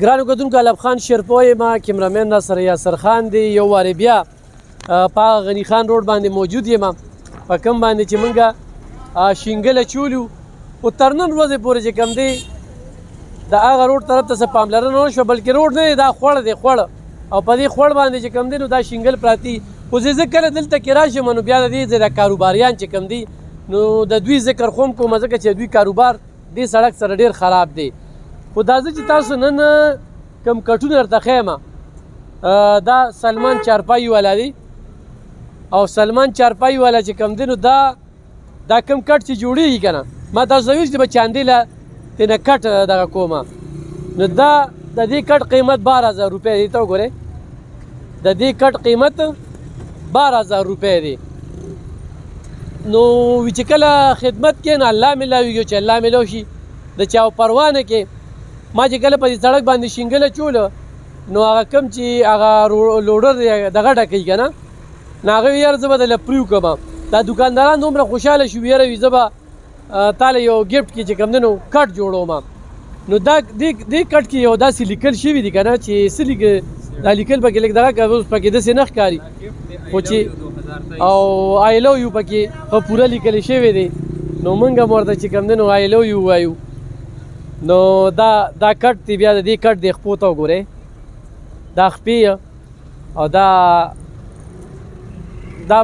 ګرانو کتونکو علب خان شیرپو یم کیمرامین ناصر یاسر خان دی یو وارې بیا په غني خان روډ باندې موجود یم په کوم باندې چې موږ شینګل اچولو خو تر نن ورځې پورې چې کوم دی د هغه روډ طرف ته څه پاملرنه ونه شوه بلکې روډ نه دی دا خوړ دی خوړ او په دې خوړ باندې چې کوم دی نو دا شینګل پراتی خو زه کله دلته کې راشم نو بیا د دې ځای د کاروباریان چې کوم دي نو د دوی ذکر خو هم کوم ځکه چې دوی کاروبار دې سړک سره ډېر خراب دی خو دا زه چې تاسو نن کوم کټونه درته ښیم دا سلمان چارپایي والا دی او سلمان چارپایي والا چې کوم دی نو دا کوم کټ چې جوړېږي که نه ما تاسو ویل چې به چاندې له تېنه کټ دغه کومه نو دا د دې کټ قیمت 12000 روپۍ دی ته وګورئ د دې کټ قیمت 12000 روپۍ دی نو وی چې کله خدمت کې نه الله ملاویږي چې الله ملو شي د چا پروا نه کې ما چې کله په دې سړک باندې شینګل اچولو نو هغه کوم چې هغه لوډر دغه ډکوي که نه نو هغه وي یاره زه به درله پرې وکړم دا دوکانداران دومره خوشحاله شو یاره وي زه به تاله یو ګفټ کې چې کوم دی نو کټ جوړوم نو دا دې کټ کې یو داسې لیکل شوي دي که نه چې څه دا لیکل پکې لږ دغه اوس پکې داسې نه ښکاري خو چې او آی لو یو پکې ښه پوره لیکل شوی دی نو موږ هم ورته چې کوم دی نو آی لو یو وایو نو دا کټ دی بیا د دې کټ دی خپو ته وګورئ دا خپې او دا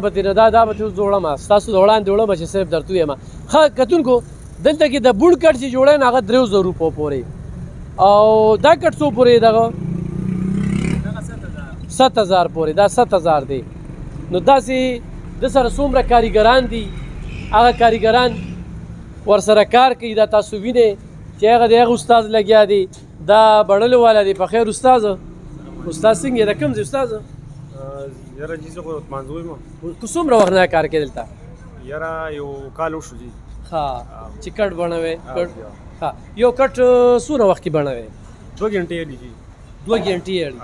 به تېنه دا به ترې اوس جوړم ستاسو د وړاندې وړم چې صرف درته ویم ښه کتونکو دلته کې د بوډ کټ چې جوړی نو هغه 3000 روپو پورې او دا کټ څو پورې دغه 7000 پورې دا 7000 دی نو داسې د سره څومره کاریګران دي هغه کاریګران ورسره کار کوي دا تاسو وینئ چې هغه د هغه استاد لګیا دی دا بړلو والا دی په خیر استاد څنګه یې د کوم ځای استاد یاره جي زه خو مانځو یم څومره وخت نه کار کوې دلته یاره یو کال وشو جي ها چې کټ بڼوې ها یو کټ څومره وخت کې بڼوې 2 غنټې اړي جي 2 غنټې اړي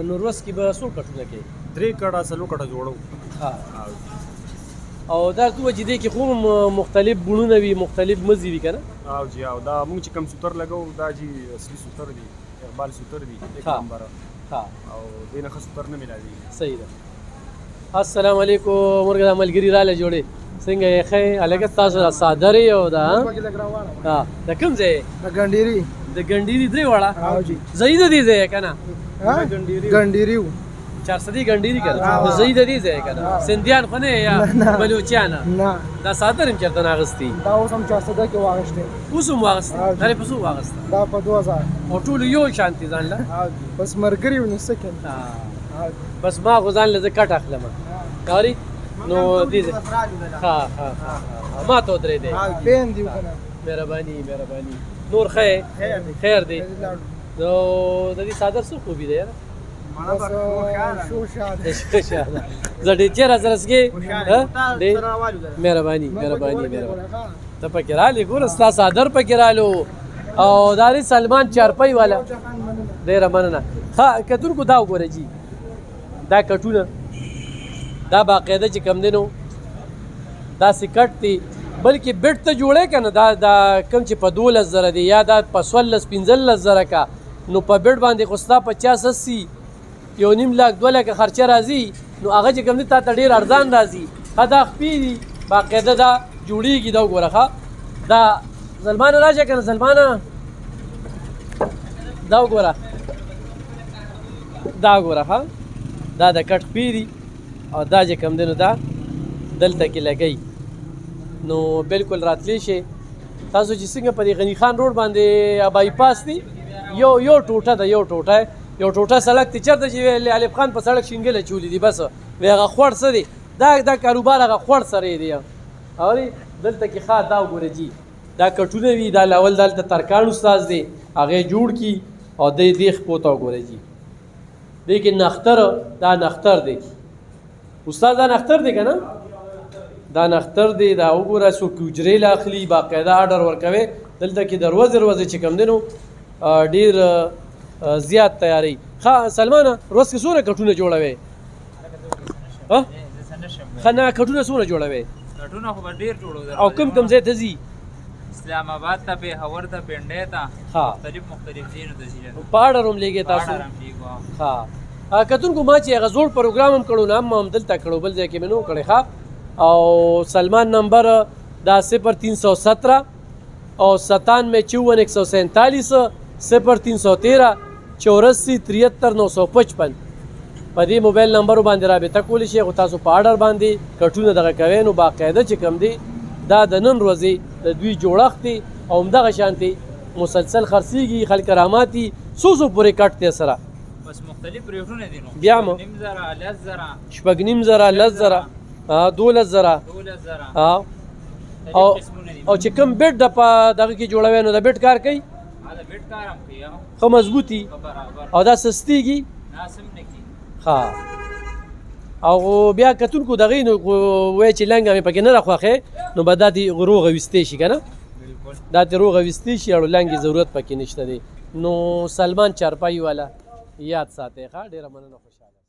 نو ورځ کې به څو کټونه کوې 3 کټه څلور کټه جوړو ها او دا کومه چې دی کې خو مختلف بڼونه وي مختلف مزي وي که نه او جي او دا موږ چې کوم سوتر لګو دا جي اصلي سوتر دی اقبال سوتر دی ایک نمبر ها او دینه ښه سوتر نه ملاوي صحیح ده السلام علیکم مرګ د ملګري راله جوړې څنګه یې ښه هلکه ستاسو دا صادر یې او دا ها د کوم ځای د ګنډيري درې واړه ځای د دې ځای که نه ګنډيري 400 ګنډيري که نه ځای د دې ځای که نه سندیان خو نه یا بلوچیان نه دا صادر هم چېرته نه اخېستي دا اوس هم 400 کې واغشتې اوس هم واغېسته دا یې په څو واغېسته دا په 2000 او ټولو یو شانتي ځان له بس مرګري ونی سکن بس ما خو ځان له زه کټ اخلم کاري نو دې ها ما ته درې دی پین دی کنه مهرباني نور خیر دی نو د دې صادر څه خوبي دی یاره زه ډېر چېرې سره څکې مهرباني ته پکې رالې ګوره ستا صادر پکې رالو او دا دی سلمان چارپایي والا ډېره مننه ښه کتونکو دا وګوره جي دا کټونه دا باقاعده چې کوم دی نو داسې کټ دی بلکې بیډ ته جوړی که نه دا کوم چې په 12000 دی یا دا په 14-15,000 کا نو په بیډ باندې خو ستا 50-80 1.5 لک 2 لکه خرچه راځي نو هغه چې کوم دی تا ته ډېر ارزان راځي ښه دا خپې دي باقاعده دا جوړېږي دا وګوره ښه دا سلمانه راشه که نه سلمانه دا وګوره ښه دا د کټ خپې دي او دا چې کوم دی نو دا دلته کې لګوي نو بالکل راتلی شي تاسو چې څنګه په دې غني خان روډ باندې بایپاس دی یو ټوټه ده یو ټوټه سړک دی چېرته چې علب خان په سړک شینګل اچولي دي بس وی هغه خوړ څه دی دا کاروبار هغه خوړ سره یې دی اورې دلته کې ښه دا وګوره جي دا کټونه وي دا لاول دلته ترکاڼ استاد دی هغه جوړ کي او دې خپو ته وګوره جي دې کې دا نختر دی استاد دا نختر دی که نه دا نختر دی دا وګوره څوک حجرې له اخلي باقاعده اډر ورکوي دلته کې د ورځې چې کوم دی نو ډېر زیات تیاری ښه سلمانه ورځ کې څومره کټونه جوړوې ښه نه کټونه څومره جوړوې کټونه خو به ډېر جوړو او کوم ځای ته ځي اسلام آباد ته پېښور ته پنډۍ ته ها مختلف ځایونو ته ځي په اډر هم لیږئ تاسو آرام لیږو ها کتونکو ما چې هغه زوړ پروګرام هم کړو نه هم دلته کړو بل ځای کې مې نه کړی ښه او سلمان نمبر دا 0317 और 9754 147 0 313 84 955 په دې موبایل نمبر باندې رابطه کولی شئ. خو تاسو په اډر باندې کټونه دغه کوئ نو باقاعده چې کوم دی دا د نن ورځې د دوی جوړښت دی او همدغه شانتې مسلسل خرڅېږي خلک راماتي څو پورې کټ دی سره بس مختلف ریټونه دي نو بیا مو 9,000 10,000 شپږ نیم زره 10,000 12,000 12,000 او چې کوم بیټ د په دغه کې جوړوي نو د بیټ کار کوي دا بیٹ کارم کوي خو مضبوطي برابر او دا سستیږي ناسم نه کی ها او بیا کتونکو دغه نو وای چې لنګه مې پکې نه راخواخې نو به دا دې روغه وستې شي که نه دا دې روغه وستې شي او لنګې ضرورت پکې نشته دی. نو سلمان چارپایي والا یاد ساتئ ښه ډېره مننه خوشحاله